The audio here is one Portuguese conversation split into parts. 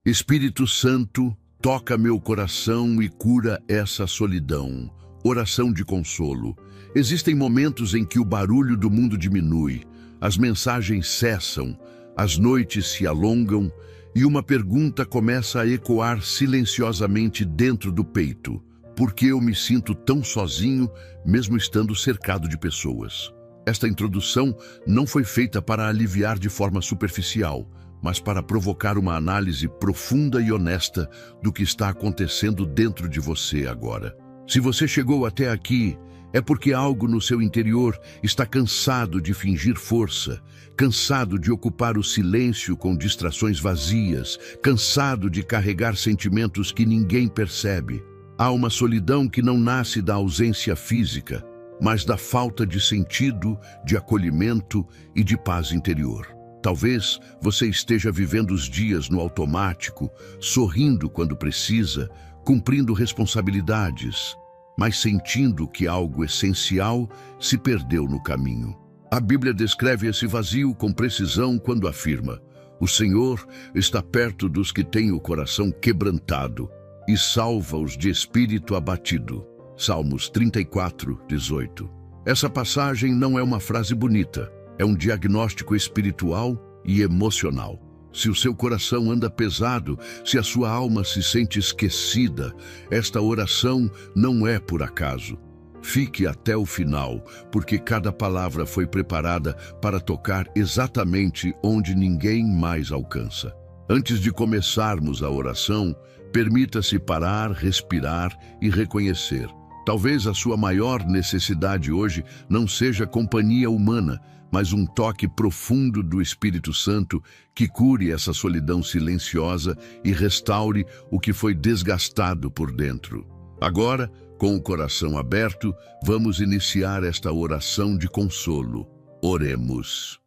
Espírito Santo, toca meu coração e cura essa solidão. Oração de consolo. Existem momentos em que o barulho do mundo diminui, as mensagens cessam, as noites se alongam e uma pergunta começa a ecoar silenciosamente dentro do peito. Por que eu me sinto tão sozinho, mesmo estando cercado de pessoas? Esta introdução não foi feita para aliviar de forma superficial, mas para provocar uma análise profunda e honesta do que está acontecendo dentro de você agora. Se você chegou até aqui, é porque algo no seu interior está cansado de fingir força, cansado de ocupar o silêncio com distrações vazias, cansado de carregar sentimentos que ninguém percebe. Há uma solidão que não nasce da ausência física, mas da falta de sentido, de acolhimento e de paz interior. Talvez você esteja vivendo os dias no automático, sorrindo quando precisa, cumprindo responsabilidades, mas sentindo que algo essencial se perdeu no caminho. A Bíblia descreve esse vazio com precisão quando afirma: o Senhor está perto dos que têm o coração quebrantado e salva-os de espírito abatido. Salmos 34, 18. Essa passagem não é uma frase bonita, é um diagnóstico espiritual e emocional. Se o seu coração anda pesado, se a sua alma se sente esquecida, esta oração não é por acaso. Fique até o final, porque cada palavra foi preparada para tocar exatamente onde ninguém mais alcança. Antes de começarmos a oração, permita-se parar, respirar e reconhecer. Talvez a sua maior necessidade hoje não seja companhia humana, mas um toque profundo do Espírito Santo que cure essa solidão silenciosa e restaure o que foi desgastado por dentro. Agora, com o coração aberto, vamos iniciar esta oração de consolo. Oremos.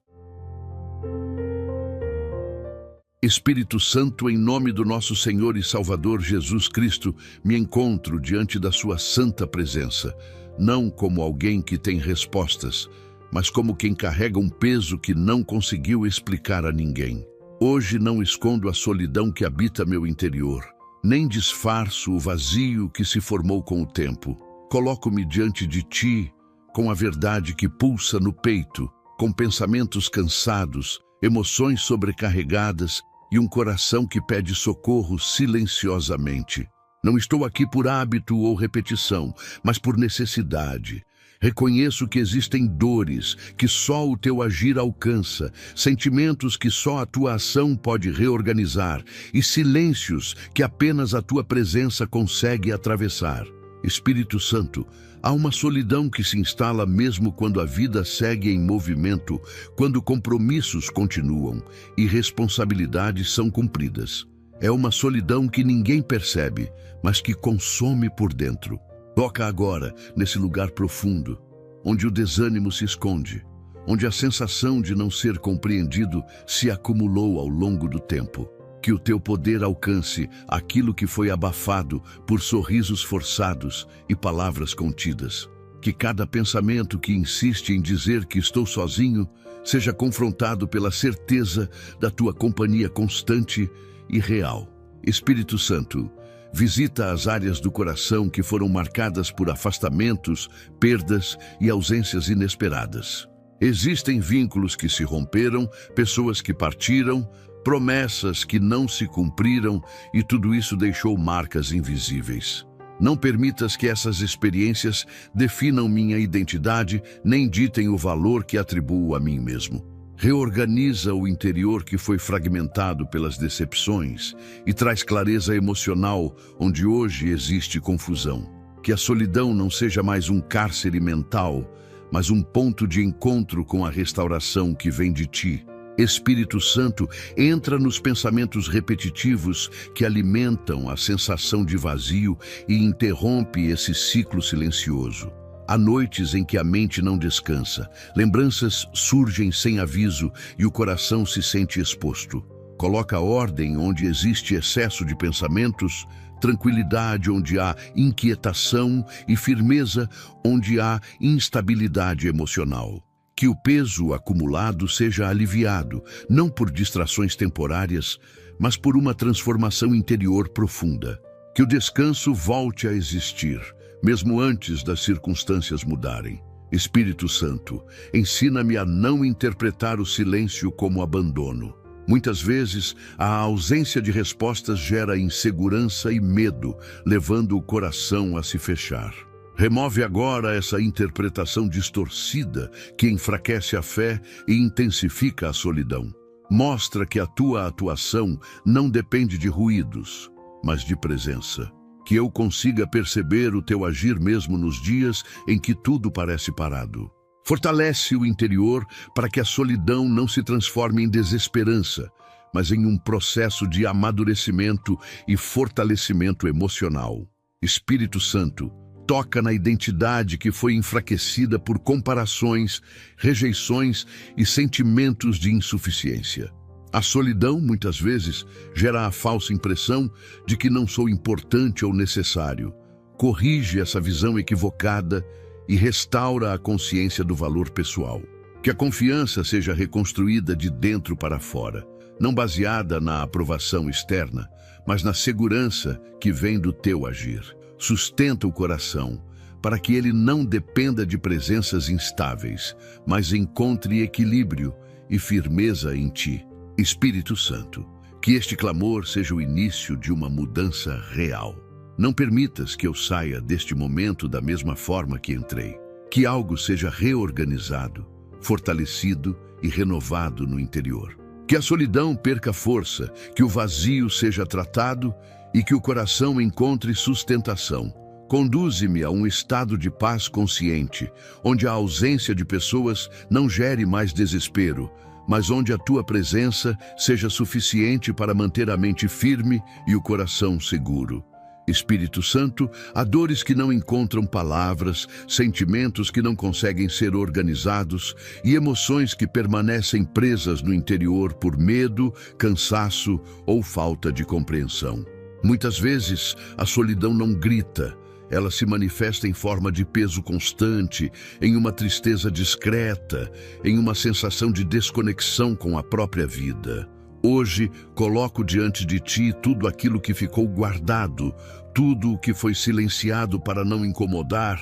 Espírito Santo, em nome do nosso Senhor e Salvador Jesus Cristo, me encontro diante da sua santa presença, não como alguém que tem respostas, mas como quem carrega um peso que não conseguiu explicar a ninguém. Hoje não escondo a solidão que habita meu interior, nem disfarço o vazio que se formou com o tempo. Coloco-me diante de ti, com a verdade que pulsa no peito, com pensamentos cansados, emoções sobrecarregadas e um coração que pede socorro silenciosamente. Não estou aqui por hábito ou repetição, mas por necessidade. Reconheço que existem dores que só o teu agir alcança, sentimentos que só a tua ação pode reorganizar e silêncios que apenas a tua presença consegue atravessar. Espírito Santo, há uma solidão que se instala mesmo quando a vida segue em movimento, quando compromissos continuam e responsabilidades são cumpridas. É uma solidão que ninguém percebe, mas que consome por dentro. Toca agora nesse lugar profundo, onde o desânimo se esconde, onde a sensação de não ser compreendido se acumulou ao longo do tempo. Que o teu poder alcance aquilo que foi abafado por sorrisos forçados e palavras contidas. Que cada pensamento que insiste em dizer que estou sozinho seja confrontado pela certeza da tua companhia constante e real. Espírito Santo, visita as áreas do coração que foram marcadas por afastamentos, perdas e ausências inesperadas. Existem vínculos que se romperam, pessoas que partiram, promessas que não se cumpriram e tudo isso deixou marcas invisíveis. Não permitas que essas experiências definam minha identidade nem ditem o valor que atribuo a mim mesmo. Reorganiza o interior que foi fragmentado pelas decepções e traz clareza emocional onde hoje existe confusão. Que a solidão não seja mais um cárcere mental, mas um ponto de encontro com a restauração que vem de ti. Espírito Santo, entra nos pensamentos repetitivos que alimentam a sensação de vazio e interrompe esse ciclo silencioso. Há noites em que a mente não descansa, lembranças surgem sem aviso e o coração se sente exposto. Coloca ordem onde existe excesso de pensamentos, tranquilidade onde há inquietação e firmeza onde há instabilidade emocional. Que o peso acumulado seja aliviado, não por distrações temporárias, mas por uma transformação interior profunda. Que o descanso volte a existir, mesmo antes das circunstâncias mudarem. Espírito Santo, ensina-me a não interpretar o silêncio como abandono. Muitas vezes, a ausência de respostas gera insegurança e medo, levando o coração a se fechar. Remove agora essa interpretação distorcida que enfraquece a fé e intensifica a solidão. Mostra que a tua atuação não depende de ruídos, mas de presença. Que eu consiga perceber o teu agir mesmo nos dias em que tudo parece parado. Fortalece o interior para que a solidão não se transforme em desesperança, mas em um processo de amadurecimento e fortalecimento emocional. Espírito Santo, toca na identidade que foi enfraquecida por comparações, rejeições e sentimentos de insuficiência. A solidão, muitas vezes, gera a falsa impressão de que não sou importante ou necessário. Corrige essa visão equivocada e restaura a consciência do valor pessoal. Que a confiança seja reconstruída de dentro para fora, não baseada na aprovação externa, mas na segurança que vem do teu agir. Sustenta o coração, para que ele não dependa de presenças instáveis, mas encontre equilíbrio e firmeza em ti. Espírito Santo, que este clamor seja o início de uma mudança real. Não permitas que eu saia deste momento da mesma forma que entrei. Que algo seja reorganizado, fortalecido e renovado no interior. Que a solidão perca força, que o vazio seja tratado e que o coração encontre sustentação. Conduze-me a um estado de paz consciente, onde a ausência de pessoas não gere mais desespero, mas onde a tua presença seja suficiente para manter a mente firme e o coração seguro. Espírito Santo, há dores que não encontram palavras, sentimentos que não conseguem ser organizados e emoções que permanecem presas no interior por medo, cansaço ou falta de compreensão. Muitas vezes, a solidão não grita, ela se manifesta em forma de peso constante, em uma tristeza discreta, em uma sensação de desconexão com a própria vida. Hoje, coloco diante de ti tudo aquilo que ficou guardado, tudo o que foi silenciado para não incomodar,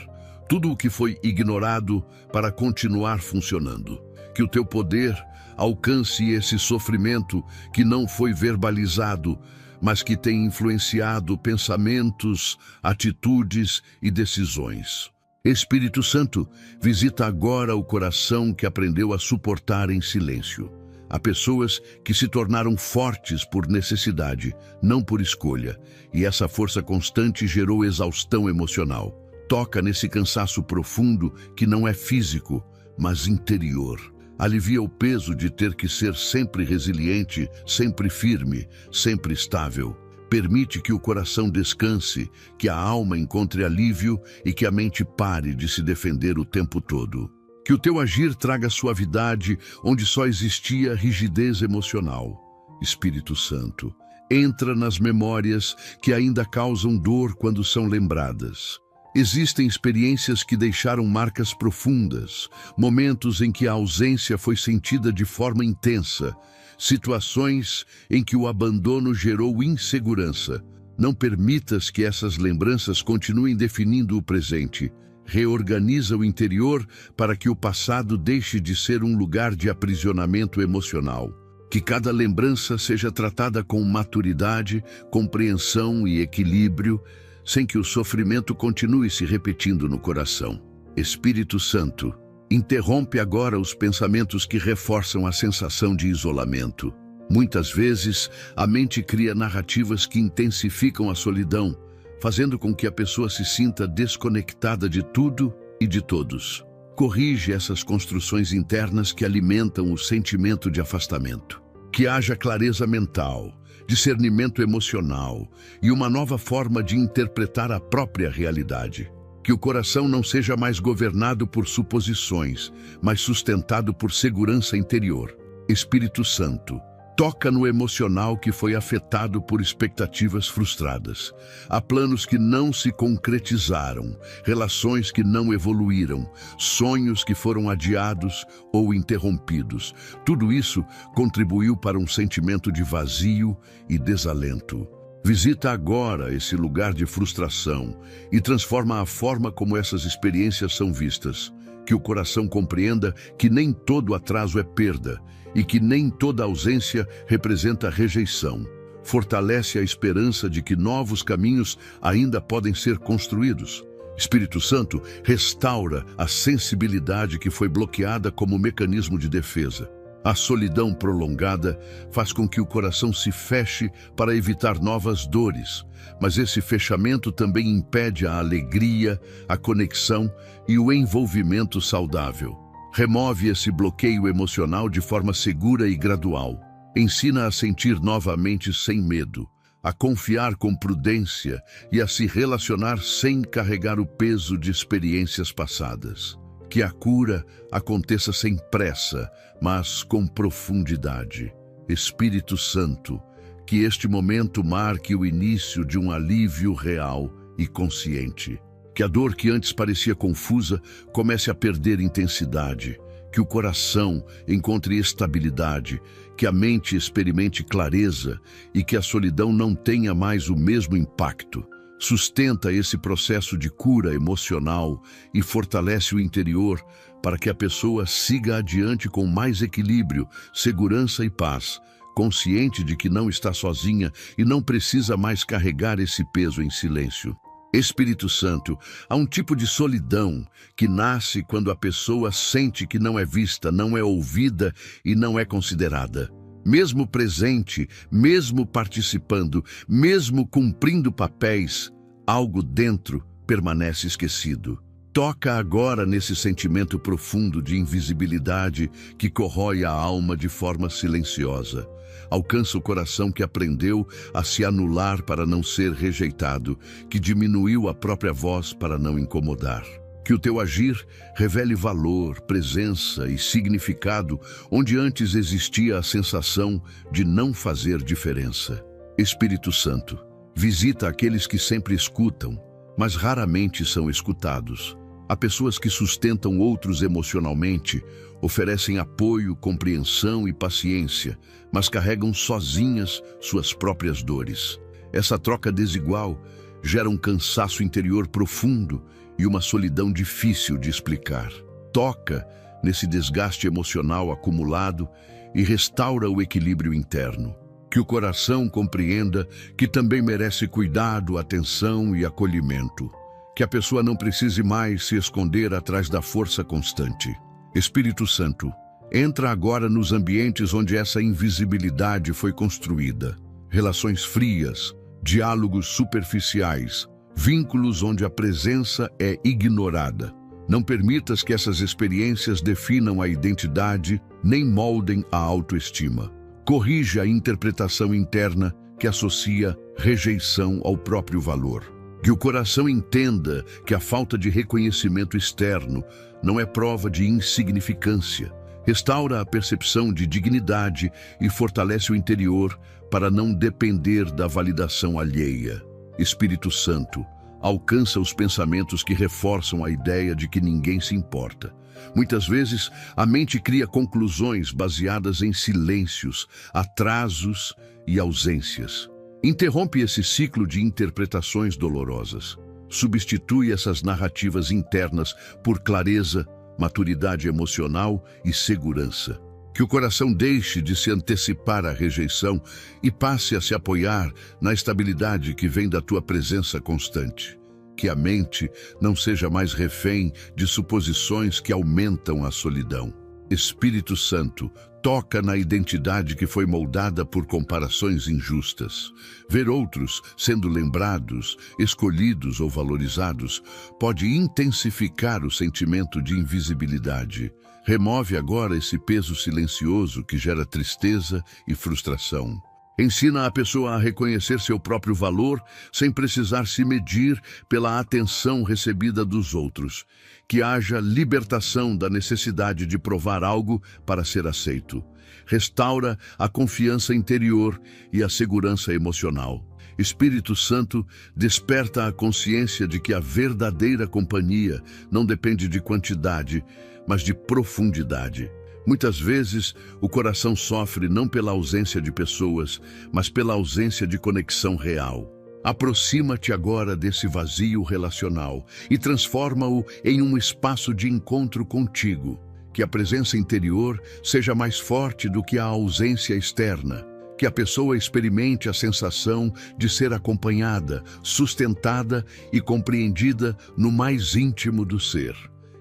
tudo o que foi ignorado para continuar funcionando. Que o teu poder alcance esse sofrimento que não foi verbalizado, mas que tem influenciado pensamentos, atitudes e decisões. Espírito Santo, visita agora o coração que aprendeu a suportar em silêncio. Há pessoas que se tornaram fortes por necessidade, não por escolha, e essa força constante gerou exaustão emocional. Toca nesse cansaço profundo que não é físico, mas interior. Alivia o peso de ter que ser sempre resiliente, sempre firme, sempre estável. Permite que o coração descanse, que a alma encontre alívio e que a mente pare de se defender o tempo todo. Que o teu agir traga suavidade onde só existia rigidez emocional. Espírito Santo, entra nas memórias que ainda causam dor quando são lembradas. Existem experiências que deixaram marcas profundas, momentos em que a ausência foi sentida de forma intensa, situações em que o abandono gerou insegurança. Não permitas que essas lembranças continuem definindo o presente. Reorganiza o interior para que o passado deixe de ser um lugar de aprisionamento emocional. Que cada lembrança seja tratada com maturidade, compreensão e equilíbrio, sem que o sofrimento continue se repetindo no coração. Espírito Santo, interrompe agora os pensamentos que reforçam a sensação de isolamento. Muitas vezes, a mente cria narrativas que intensificam a solidão, fazendo com que a pessoa se sinta desconectada de tudo e de todos. Corrige essas construções internas que alimentam o sentimento de afastamento. Que haja clareza mental, discernimento emocional e uma nova forma de interpretar a própria realidade. Que o coração não seja mais governado por suposições, mas sustentado por segurança interior. Espírito Santo, Toca no emocional que foi afetado por expectativas frustradas. Há planos que não se concretizaram, relações que não evoluíram, sonhos que foram adiados ou interrompidos. Tudo isso contribuiu para um sentimento de vazio e desalento. Visita agora esse lugar de frustração e transforma a forma como essas experiências são vistas. Que o coração compreenda que nem todo atraso é perda e que nem toda ausência representa rejeição. Fortalece a esperança de que novos caminhos ainda podem ser construídos. Espírito Santo restaura a sensibilidade que foi bloqueada como mecanismo de defesa. A solidão prolongada faz com que o coração se feche para evitar novas dores, mas esse fechamento também impede a alegria, a conexão e o envolvimento saudável. Remove esse bloqueio emocional de forma segura e gradual. Ensina a sentir novamente sem medo, a confiar com prudência e a se relacionar sem carregar o peso de experiências passadas. Que a cura aconteça sem pressa, mas com profundidade. Espírito Santo, que este momento marque o início de um alívio real e consciente. Que a dor que antes parecia confusa comece a perder intensidade. Que o coração encontre estabilidade, que a mente experimente clareza e que a solidão não tenha mais o mesmo impacto. Sustenta esse processo de cura emocional e fortalece o interior para que a pessoa siga adiante com mais equilíbrio, segurança e paz, consciente de que não está sozinha e não precisa mais carregar esse peso em silêncio. Espírito Santo, há um tipo de solidão que nasce quando a pessoa sente que não é vista, não é ouvida e não é considerada. Mesmo presente, mesmo participando, mesmo cumprindo papéis, algo dentro permanece esquecido. Toca agora nesse sentimento profundo de invisibilidade que corrói a alma de forma silenciosa. Alcança o coração que aprendeu a se anular para não ser rejeitado, que diminuiu a própria voz para não incomodar. Que o teu agir revele valor, presença e significado onde antes existia a sensação de não fazer diferença. Espírito Santo, visita aqueles que sempre escutam, mas raramente são escutados. Há pessoas que sustentam outros emocionalmente, oferecem apoio, compreensão e paciência, mas carregam sozinhas suas próprias dores. Essa troca desigual gera um cansaço interior profundo e uma solidão difícil de explicar. Toca nesse desgaste emocional acumulado e restaura o equilíbrio interno. Que o coração compreenda que também merece cuidado, atenção e acolhimento. Que a pessoa não precise mais se esconder atrás da força constante. Espírito Santo, entra agora nos ambientes onde essa invisibilidade foi construída. Relações frias, diálogos superficiais, vínculos onde a presença é ignorada. Não permitas que essas experiências definam a identidade nem moldem a autoestima. Corrige a interpretação interna que associa rejeição ao próprio valor. Que o coração entenda que a falta de reconhecimento externo não é prova de insignificância. Restaura a percepção de dignidade e fortalece o interior para não depender da validação alheia. Espírito Santo, alcança os pensamentos que reforçam a ideia de que ninguém se importa. Muitas vezes, a mente cria conclusões baseadas em silêncios, atrasos e ausências. Interrompe esse ciclo de interpretações dolorosas. Substitui essas narrativas internas por clareza, maturidade emocional e segurança. Que o coração deixe de se antecipar à rejeição e passe a se apoiar na estabilidade que vem da tua presença constante. Que a mente não seja mais refém de suposições que aumentam a solidão. Espírito Santo, toca na identidade que foi moldada por comparações injustas. Ver outros sendo lembrados, escolhidos ou valorizados pode intensificar o sentimento de invisibilidade. Remove agora esse peso silencioso que gera tristeza e frustração. Ensina a pessoa a reconhecer seu próprio valor sem precisar se medir pela atenção recebida dos outros. Que haja libertação da necessidade de provar algo para ser aceito. restaura a confiança interior e a segurança emocional. Espírito Santo, desperta a consciência de que a verdadeira companhia não depende de quantidade, mas de profundidade. Muitas vezes, o coração sofre não pela ausência de pessoas, mas pela ausência de conexão real. Aproxima-te agora desse vazio relacional e transforma-o em um espaço de encontro contigo. Que a presença interior seja mais forte do que a ausência externa. Que a pessoa experimente a sensação de ser acompanhada, sustentada e compreendida no mais íntimo do ser.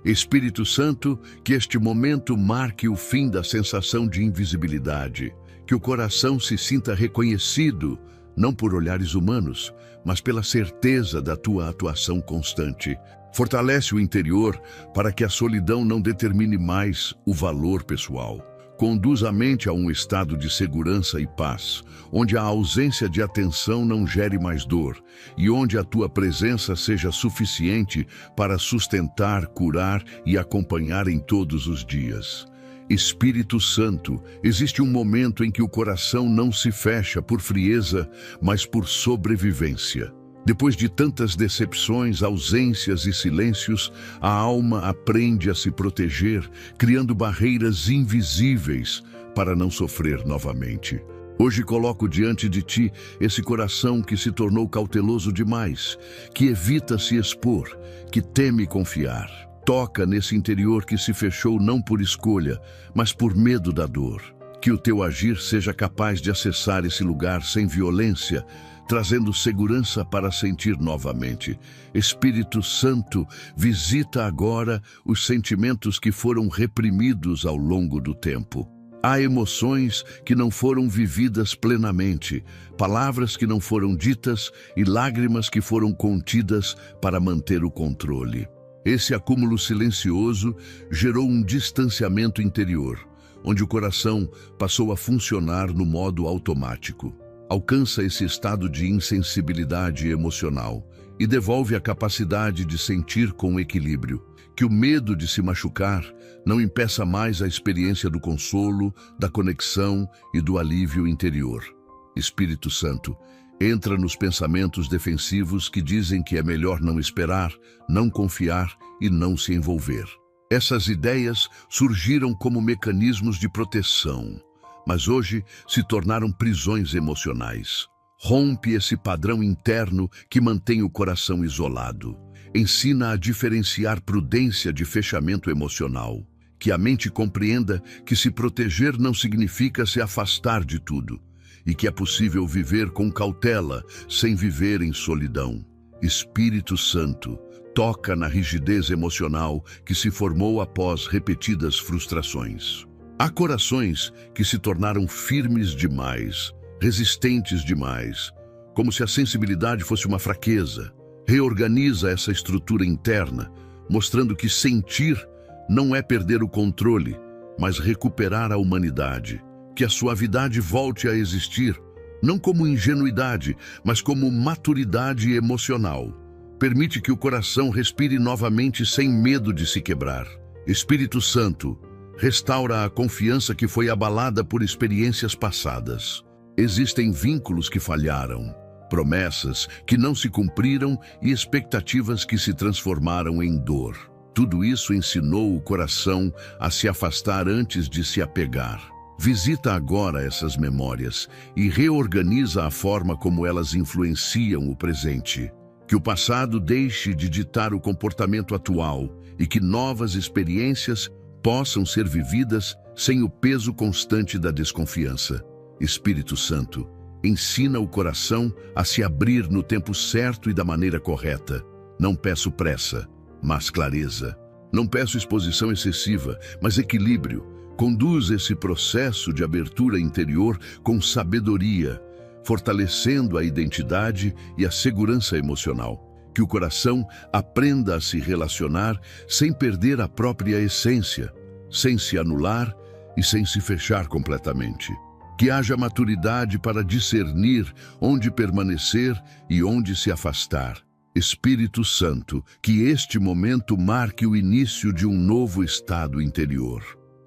Espírito Santo, que este momento marque o fim da sensação de invisibilidade. Que o coração se sinta reconhecido, não por olhares humanos, mas pela certeza da tua atuação constante. Fortalece o interior para que a solidão não determine mais o valor pessoal. Conduz a mente a um estado de segurança e paz, onde a ausência de atenção não gere mais dor e onde a tua presença seja suficiente para sustentar, curar e acompanhar em todos os dias. Espírito Santo, existe um momento em que o coração não se fecha por frieza, mas por sobrevivência. Depois de tantas decepções, ausências e silêncios, a alma aprende a se proteger, criando barreiras invisíveis para não sofrer novamente. Hoje coloco diante de ti esse coração que se tornou cauteloso demais, que evita se expor, que teme confiar. Toca nesse interior que se fechou não por escolha, mas por medo da dor. Que o teu agir seja capaz de acessar esse lugar sem violência, trazendo segurança para sentir novamente. Espírito Santo, visita agora os sentimentos que foram reprimidos ao longo do tempo. Há emoções que não foram vividas plenamente, palavras que não foram ditas e lágrimas que foram contidas para manter o controle. Esse acúmulo silencioso gerou um distanciamento interior, onde o coração passou a funcionar no modo automático. Alcança esse estado de insensibilidade emocional e devolve a capacidade de sentir com equilíbrio. Que o medo de se machucar não impeça mais a experiência do consolo, da conexão e do alívio interior. Espírito Santo, entra nos pensamentos defensivos que dizem que é melhor não esperar, não confiar e não se envolver. Essas ideias surgiram como mecanismos de proteção, mas hoje se tornaram prisões emocionais. Rompe esse padrão interno que mantém o coração isolado. Ensina a diferenciar prudência de fechamento emocional. Que a mente compreenda que se proteger não significa se afastar de tudo, e que é possível viver com cautela, sem viver em solidão. Espírito Santo, toca na rigidez emocional que se formou após repetidas frustrações. Há corações que se tornaram firmes demais, resistentes demais, como se a sensibilidade fosse uma fraqueza. Reorganiza essa estrutura interna, mostrando que sentir não é perder o controle, mas recuperar a humanidade. Que a suavidade volte a existir, não como ingenuidade, mas como maturidade emocional. Permite que o coração respire novamente sem medo de se quebrar. Espírito Santo, restaura a confiança que foi abalada por experiências passadas. Existem vínculos que falharam, promessas que não se cumpriram e expectativas que se transformaram em dor. Tudo isso ensinou o coração a se afastar antes de se apegar. Visita agora essas memórias e reorganiza a forma como elas influenciam o presente. Que o passado deixe de ditar o comportamento atual e que novas experiências possam ser vividas sem o peso constante da desconfiança. Espírito Santo, ensina o coração a se abrir no tempo certo e da maneira correta. Não peço pressa, mas clareza. Não peço exposição excessiva, mas equilíbrio. Conduz esse processo de abertura interior com sabedoria, fortalecendo a identidade e a segurança emocional. Que o coração aprenda a se relacionar sem perder a própria essência, sem se anular e sem se fechar completamente. Que haja maturidade para discernir onde permanecer e onde se afastar. Espírito Santo, que este momento marque o início de um novo estado interior.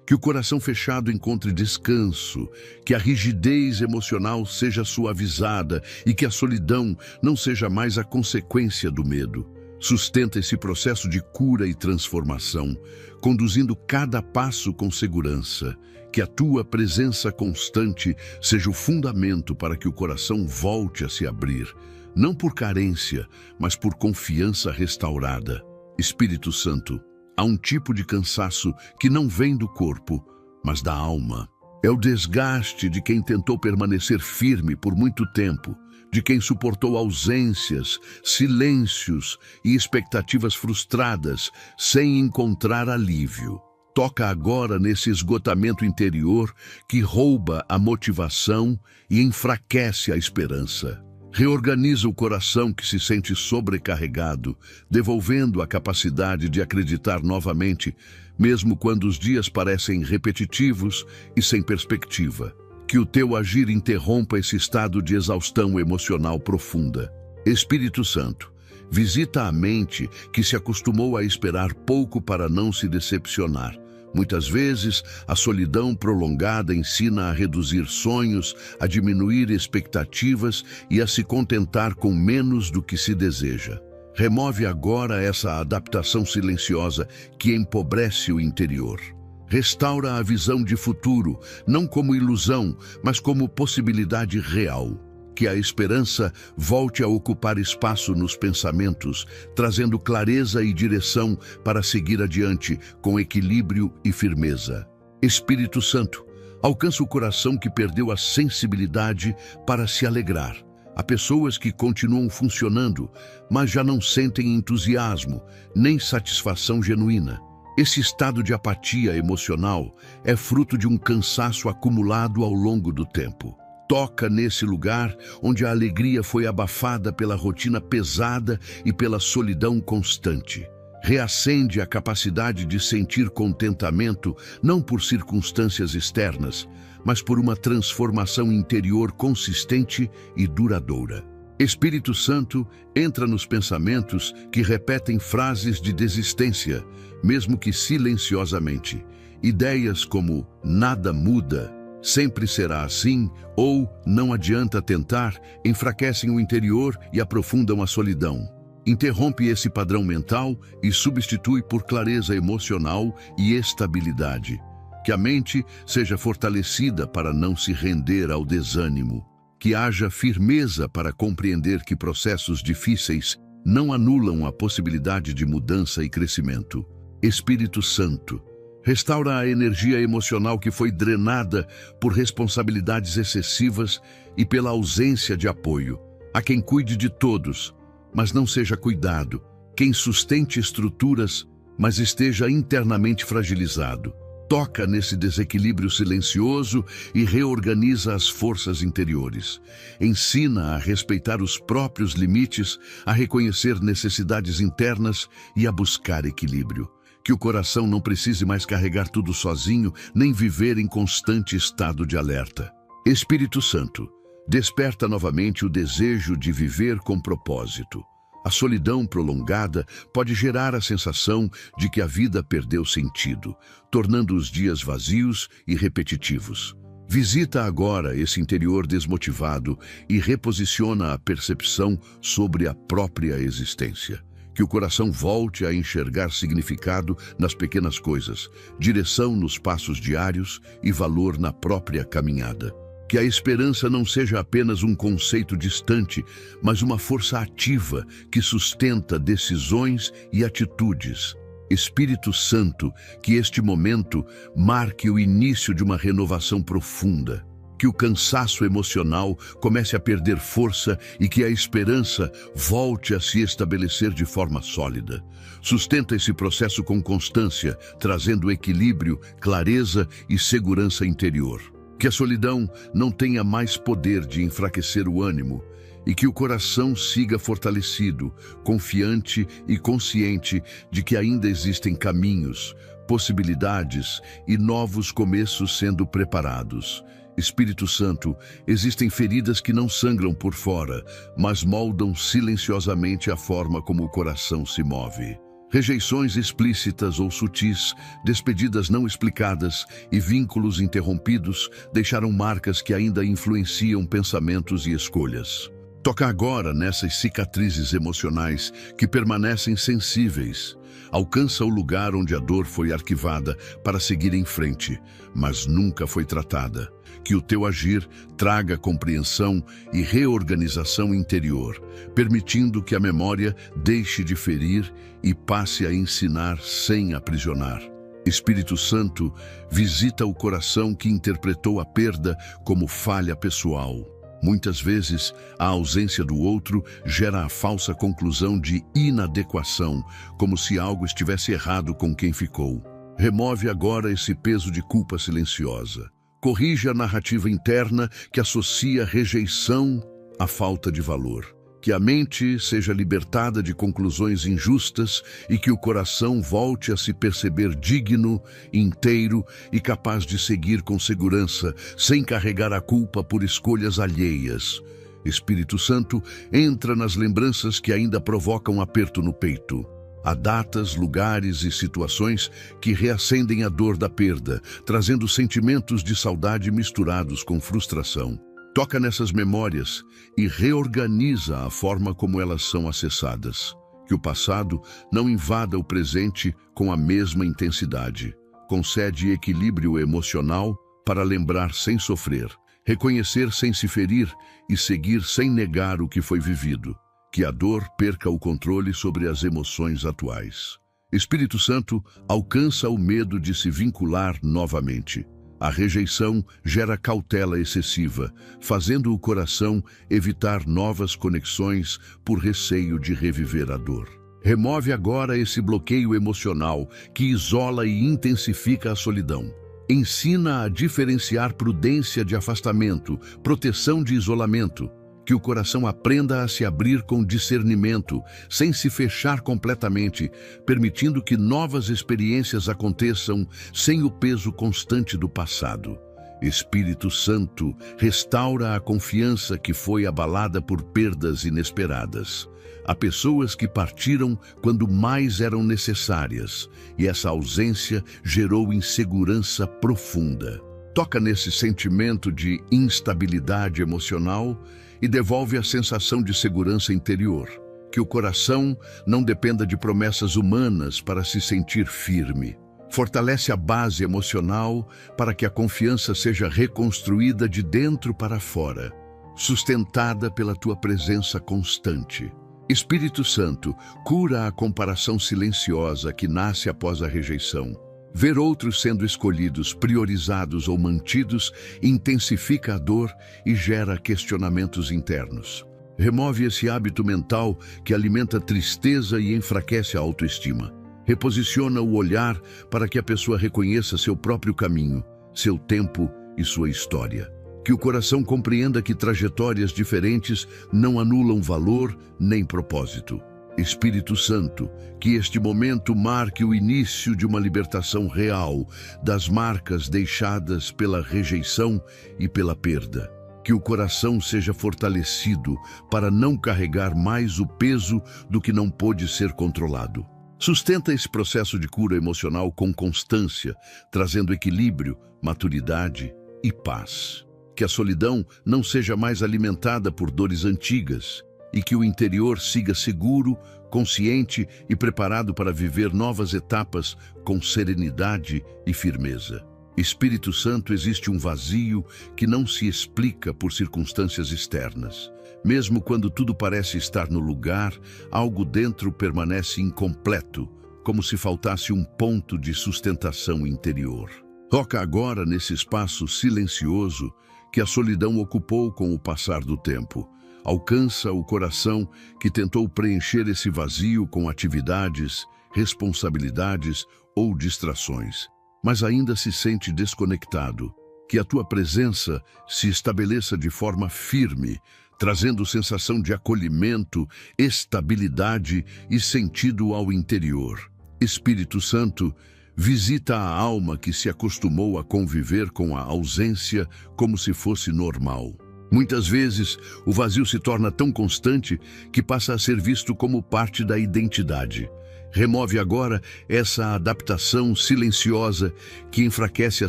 Que o coração fechado encontre descanso, que a rigidez emocional seja suavizada e que a solidão não seja mais a consequência do medo. Sustenta esse processo de cura e transformação, conduzindo cada passo com segurança. Que a tua presença constante seja o fundamento para que o coração volte a se abrir, não por carência, mas por confiança restaurada. Espírito Santo, há um tipo de cansaço que não vem do corpo, mas da alma. É o desgaste de quem tentou permanecer firme por muito tempo, de quem suportou ausências, silêncios e expectativas frustradas sem encontrar alívio. Toca agora nesse esgotamento interior que rouba a motivação e enfraquece a esperança. Reorganiza o coração que se sente sobrecarregado, devolvendo a capacidade de acreditar novamente, mesmo quando os dias parecem repetitivos e sem perspectiva. Que o teu agir interrompa esse estado de exaustão emocional profunda. Espírito Santo, visita a mente que se acostumou a esperar pouco para não se decepcionar. Muitas vezes, a solidão prolongada ensina a reduzir sonhos, a diminuir expectativas e a se contentar com menos do que se deseja. Remove agora essa adaptação silenciosa que empobrece o interior. Restaura a visão de futuro, não como ilusão, mas como possibilidade real. Que a esperança volte a ocupar espaço nos pensamentos, trazendo clareza e direção para seguir adiante com equilíbrio e firmeza. Espírito Santo, alcança o coração que perdeu a sensibilidade para se alegrar. Há pessoas que continuam funcionando, mas já não sentem entusiasmo, nem satisfação genuína. Esse estado de apatia emocional é fruto de um cansaço acumulado ao longo do tempo. Toca nesse lugar onde a alegria foi abafada pela rotina pesada e pela solidão constante. Reacende a capacidade de sentir contentamento não por circunstâncias externas, mas por uma transformação interior consistente e duradoura. Espírito Santo, entra nos pensamentos que repetem frases de desistência, mesmo que silenciosamente. Ideias como "nada muda", "sempre será assim" ou "não adianta tentar" enfraquecem o interior e aprofundam a solidão. Interrompe esse padrão mental e substitui por clareza emocional e estabilidade. Que a mente seja fortalecida para não se render ao desânimo. Que haja firmeza para compreender que processos difíceis não anulam a possibilidade de mudança e crescimento. Espírito Santo, restaura a energia emocional que foi drenada por responsabilidades excessivas e pela ausência de apoio. Há quem cuide de todos, mas não seja cuidado. Quem sustente estruturas, mas esteja internamente fragilizado. Toca nesse desequilíbrio silencioso e reorganiza as forças interiores. Ensina a respeitar os próprios limites, a reconhecer necessidades internas e a buscar equilíbrio. Que o coração não precise mais carregar tudo sozinho, nem viver em constante estado de alerta. Espírito Santo, desperta novamente o desejo de viver com propósito. A solidão prolongada pode gerar a sensação de que a vida perdeu sentido, tornando os dias vazios e repetitivos. Visita agora esse interior desmotivado e reposiciona a percepção sobre a própria existência. Que o coração volte a enxergar significado nas pequenas coisas, direção nos passos diários e valor na própria caminhada. Que a esperança não seja apenas um conceito distante, mas uma força ativa que sustenta decisões e atitudes. Espírito Santo, que este momento marque o início de uma renovação profunda. Que o cansaço emocional comece a perder força e que a esperança volte a se estabelecer de forma sólida. Sustenta esse processo com constância, trazendo equilíbrio, clareza e segurança interior. Que a solidão não tenha mais poder de enfraquecer o ânimo e que o coração siga fortalecido, confiante e consciente de que ainda existem caminhos, possibilidades e novos começos sendo preparados. Espírito Santo, existem feridas que não sangram por fora, mas moldam silenciosamente a forma como o coração se move. Rejeições explícitas ou sutis, despedidas não explicadas e vínculos interrompidos deixaram marcas que ainda influenciam pensamentos e escolhas. Toca agora nessas cicatrizes emocionais que permanecem sensíveis. Alcança o lugar onde a dor foi arquivada para seguir em frente, mas nunca foi tratada. Que o teu agir traga compreensão e reorganização interior, permitindo que a memória deixe de ferir e passe a ensinar sem aprisionar. Espírito Santo, visita o coração que interpretou a perda como falha pessoal. Muitas vezes, a ausência do outro gera a falsa conclusão de inadequação, como se algo estivesse errado com quem ficou. Remove agora esse peso de culpa silenciosa. Corrige a narrativa interna que associa rejeição à falta de valor. Que a mente seja libertada de conclusões injustas e que o coração volte a se perceber digno, inteiro e capaz de seguir com segurança, sem carregar a culpa por escolhas alheias. Espírito Santo, entra nas lembranças que ainda provocam aperto no peito. Há datas, lugares e situações que reacendem a dor da perda, trazendo sentimentos de saudade misturados com frustração. Toca nessas memórias e reorganiza a forma como elas são acessadas. Que o passado não invada o presente com a mesma intensidade. Concede equilíbrio emocional para lembrar sem sofrer, reconhecer sem se ferir e seguir sem negar o que foi vivido. Que a dor perca o controle sobre as emoções atuais. Espírito Santo, alcança o medo de se vincular novamente. A rejeição gera cautela excessiva, fazendo o coração evitar novas conexões por receio de reviver a dor. Remove agora esse bloqueio emocional que isola e intensifica a solidão. Ensina a diferenciar prudência de afastamento, proteção de isolamento. Que o coração aprenda a se abrir com discernimento, sem se fechar completamente, permitindo que novas experiências aconteçam sem o peso constante do passado. Espírito Santo, restaura a confiança que foi abalada por perdas inesperadas. Há pessoas que partiram quando mais eram necessárias, e essa ausência gerou insegurança profunda. Toca nesse sentimento de instabilidade emocional e devolve a sensação de segurança interior. Que o coração não dependa de promessas humanas para se sentir firme. Fortalece a base emocional para que a confiança seja reconstruída de dentro para fora, sustentada pela tua presença constante. Espírito Santo, cura a comparação silenciosa que nasce após a rejeição. Ver outros sendo escolhidos, priorizados ou mantidos intensifica a dor e gera questionamentos internos. Remove esse hábito mental que alimenta tristeza e enfraquece a autoestima. Reposiciona o olhar para que a pessoa reconheça seu próprio caminho, seu tempo e sua história. Que o coração compreenda que trajetórias diferentes não anulam valor nem propósito. Espírito Santo, que este momento marque o início de uma libertação real das marcas deixadas pela rejeição e pela perda. Que o coração seja fortalecido para não carregar mais o peso do que não pôde ser controlado. Sustenta esse processo de cura emocional com constância, trazendo equilíbrio, maturidade e paz. Que a solidão não seja mais alimentada por dores antigas, e que o interior siga seguro, consciente e preparado para viver novas etapas com serenidade e firmeza. Espírito Santo, existe um vazio que não se explica por circunstâncias externas. Mesmo quando tudo parece estar no lugar, algo dentro permanece incompleto, como se faltasse um ponto de sustentação interior. Toca agora nesse espaço silencioso que a solidão ocupou com o passar do tempo. Alcança o coração que tentou preencher esse vazio com atividades, responsabilidades ou distrações, mas ainda se sente desconectado. Que a tua presença se estabeleça de forma firme, trazendo sensação de acolhimento, estabilidade e sentido ao interior. Espírito Santo, visita a alma que se acostumou a conviver com a ausência como se fosse normal. Muitas vezes, o vazio se torna tão constante que passa a ser visto como parte da identidade. Remove agora essa adaptação silenciosa que enfraquece a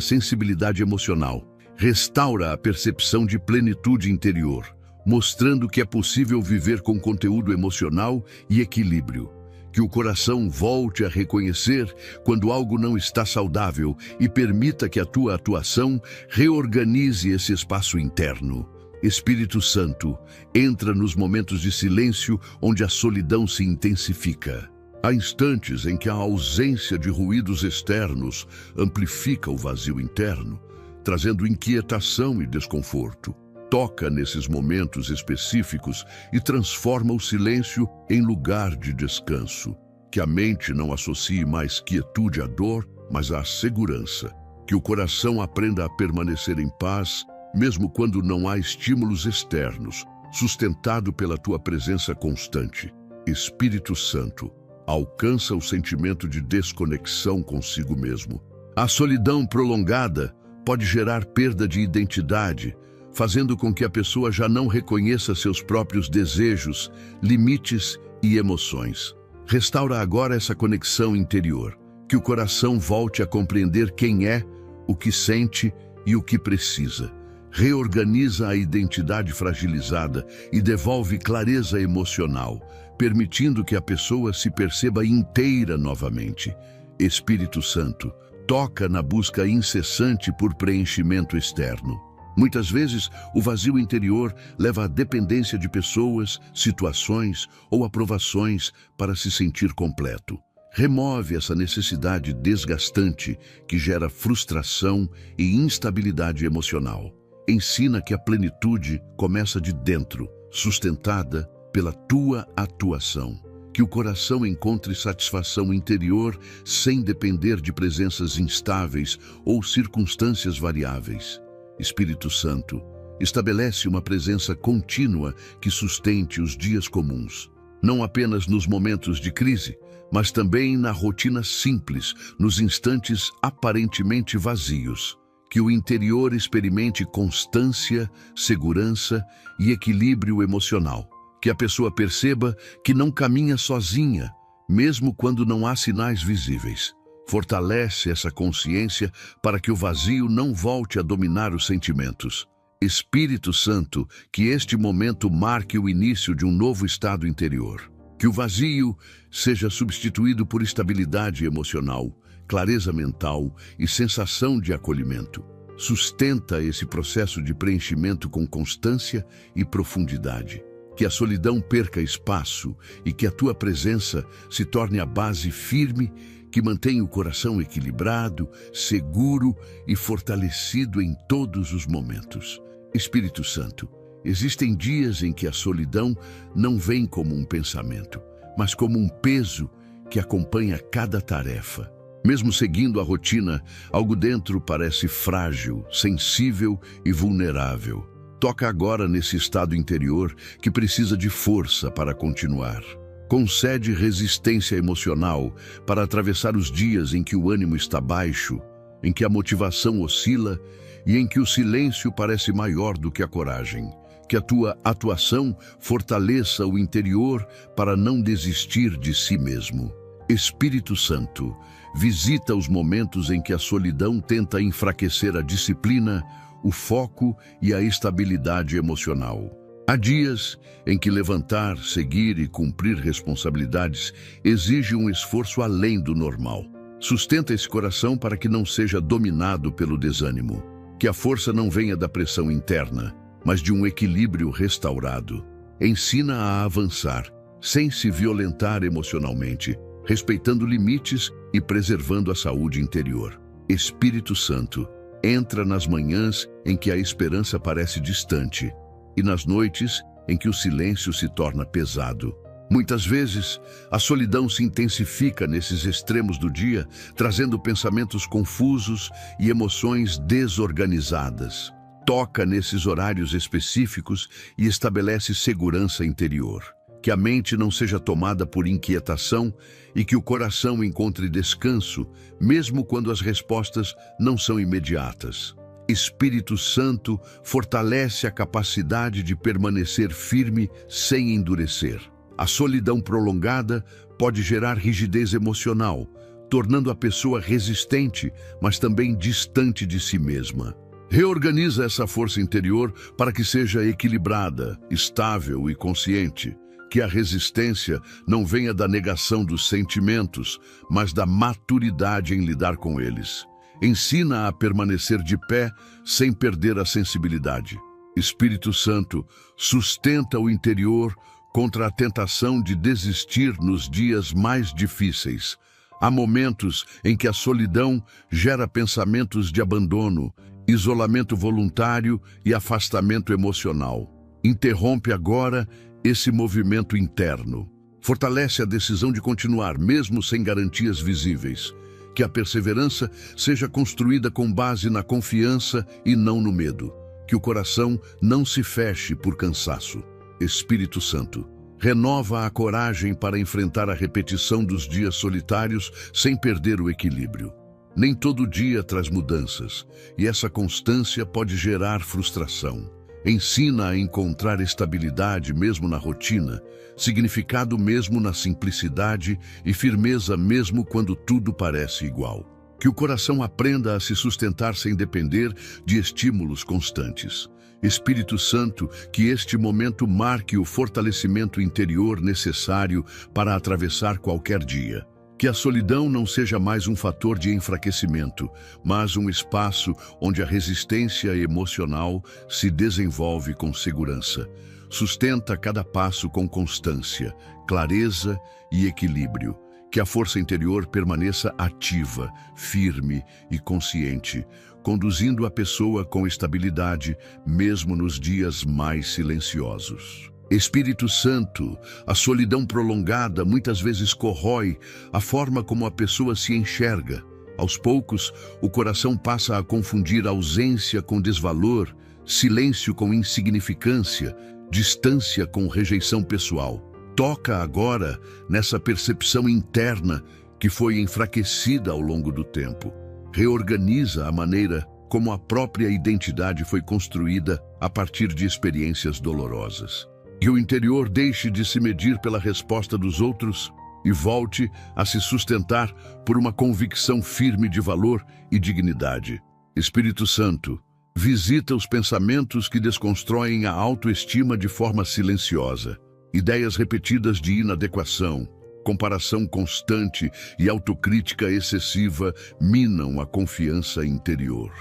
sensibilidade emocional. Restaura a percepção de plenitude interior, mostrando que é possível viver com conteúdo emocional e equilíbrio. Que o coração volte a reconhecer quando algo não está saudável e permita que a tua atuação reorganize esse espaço interno. Espírito Santo, entra nos momentos de silêncio onde a solidão se intensifica. Há instantes em que a ausência de ruídos externos amplifica o vazio interno, trazendo inquietação e desconforto. Toca nesses momentos específicos e transforma o silêncio em lugar de descanso. Que a mente não associe mais quietude à dor, mas à segurança. Que o coração aprenda a permanecer em paz, mesmo quando não há estímulos externos, sustentado pela tua presença constante. Espírito Santo, alcança o sentimento de desconexão consigo mesmo. A solidão prolongada pode gerar perda de identidade, fazendo com que a pessoa já não reconheça seus próprios desejos, limites e emoções. Restaura agora essa conexão interior, que o coração volte a compreender quem é, o que sente e o que precisa. Reorganiza a identidade fragilizada e devolve clareza emocional, permitindo que a pessoa se perceba inteira novamente. Espírito Santo, toca na busca incessante por preenchimento externo. Muitas vezes, o vazio interior leva à dependência de pessoas, situações ou aprovações para se sentir completo. Remove essa necessidade desgastante que gera frustração e instabilidade emocional. Ensina que a plenitude começa de dentro, sustentada pela tua atuação. Que o coração encontre satisfação interior sem depender de presenças instáveis ou circunstâncias variáveis. Espírito Santo, estabelece uma presença contínua que sustente os dias comuns, não apenas nos momentos de crise, mas também na rotina simples, nos instantes aparentemente vazios. Que o interior experimente constância, segurança e equilíbrio emocional. Que a pessoa perceba que não caminha sozinha, mesmo quando não há sinais visíveis. Fortalece essa consciência para que o vazio não volte a dominar os sentimentos. Espírito Santo, que este momento marque o início de um novo estado interior. Que o vazio seja substituído por estabilidade emocional, clareza mental e sensação de acolhimento. Sustenta esse processo de preenchimento com constância e profundidade. Que a solidão perca espaço e que a tua presença se torne a base firme que mantém o coração equilibrado, seguro e fortalecido em todos os momentos. Espírito Santo, existem dias em que a solidão não vem como um pensamento, mas como um peso que acompanha cada tarefa. Mesmo seguindo a rotina, algo dentro parece frágil, sensível e vulnerável. Toca agora nesse estado interior que precisa de força para continuar. Concede resistência emocional para atravessar os dias em que o ânimo está baixo, em que a motivação oscila e em que o silêncio parece maior do que a coragem. Que a tua atuação fortaleça o interior para não desistir de si mesmo. Espírito Santo, visita os momentos em que a solidão tenta enfraquecer a disciplina, o foco e a estabilidade emocional. Há dias em que levantar, seguir e cumprir responsabilidades exige um esforço além do normal. Sustenta esse coração para que não seja dominado pelo desânimo. Que a força não venha da pressão interna, mas de um equilíbrio restaurado. Ensina a avançar, sem se violentar emocionalmente, respeitando limites e preservando a saúde interior. Espírito Santo, entra nas manhãs em que a esperança parece distante e nas noites em que o silêncio se torna pesado. Muitas vezes, a solidão se intensifica nesses extremos do dia, trazendo pensamentos confusos e emoções desorganizadas. Toca nesses horários específicos e estabelece segurança interior. Que a mente não seja tomada por inquietação e que o coração encontre descanso, mesmo quando as respostas não são imediatas. Espírito Santo, fortalece a capacidade de permanecer firme sem endurecer. A solidão prolongada pode gerar rigidez emocional, tornando a pessoa resistente, mas também distante de si mesma. Reorganiza essa força interior para que seja equilibrada, estável e consciente. Que a resistência não venha da negação dos sentimentos, mas da maturidade em lidar com eles. Ensina a permanecer de pé sem perder a sensibilidade. Espírito Santo, sustenta o interior contra a tentação de desistir nos dias mais difíceis. Há momentos em que a solidão gera pensamentos de abandono, isolamento voluntário e afastamento emocional. Interrompe agora esse movimento interno. Fortalece a decisão de continuar, mesmo sem garantias visíveis. Que a perseverança seja construída com base na confiança e não no medo. Que o coração não se feche por cansaço. Espírito Santo, renova a coragem para enfrentar a repetição dos dias solitários sem perder o equilíbrio. Nem todo dia traz mudanças, e essa constância pode gerar frustração. Ensina a encontrar estabilidade mesmo na rotina, significado mesmo na simplicidade e firmeza mesmo quando tudo parece igual. Que o coração aprenda a se sustentar sem depender de estímulos constantes. Espírito Santo, que este momento marque o fortalecimento interior necessário para atravessar qualquer dia. Que a solidão não seja mais um fator de enfraquecimento, mas um espaço onde a resistência emocional se desenvolve com segurança. Sustenta cada passo com constância, clareza e equilíbrio. Que a força interior permaneça ativa, firme e consciente, conduzindo a pessoa com estabilidade, mesmo nos dias mais silenciosos. Espírito Santo, a solidão prolongada muitas vezes corrói a forma como a pessoa se enxerga. Aos poucos, o coração passa a confundir ausência com desvalor, silêncio com insignificância, distância com rejeição pessoal. Toca agora nessa percepção interna que foi enfraquecida ao longo do tempo. Reorganiza a maneira como a própria identidade foi construída a partir de experiências dolorosas. Que o interior deixe de se medir pela resposta dos outros e volte a se sustentar por uma convicção firme de valor e dignidade. Espírito Santo, visita os pensamentos que desconstroem a autoestima de forma silenciosa. Ideias repetidas de inadequação, comparação constante e autocrítica excessiva minam a confiança interior.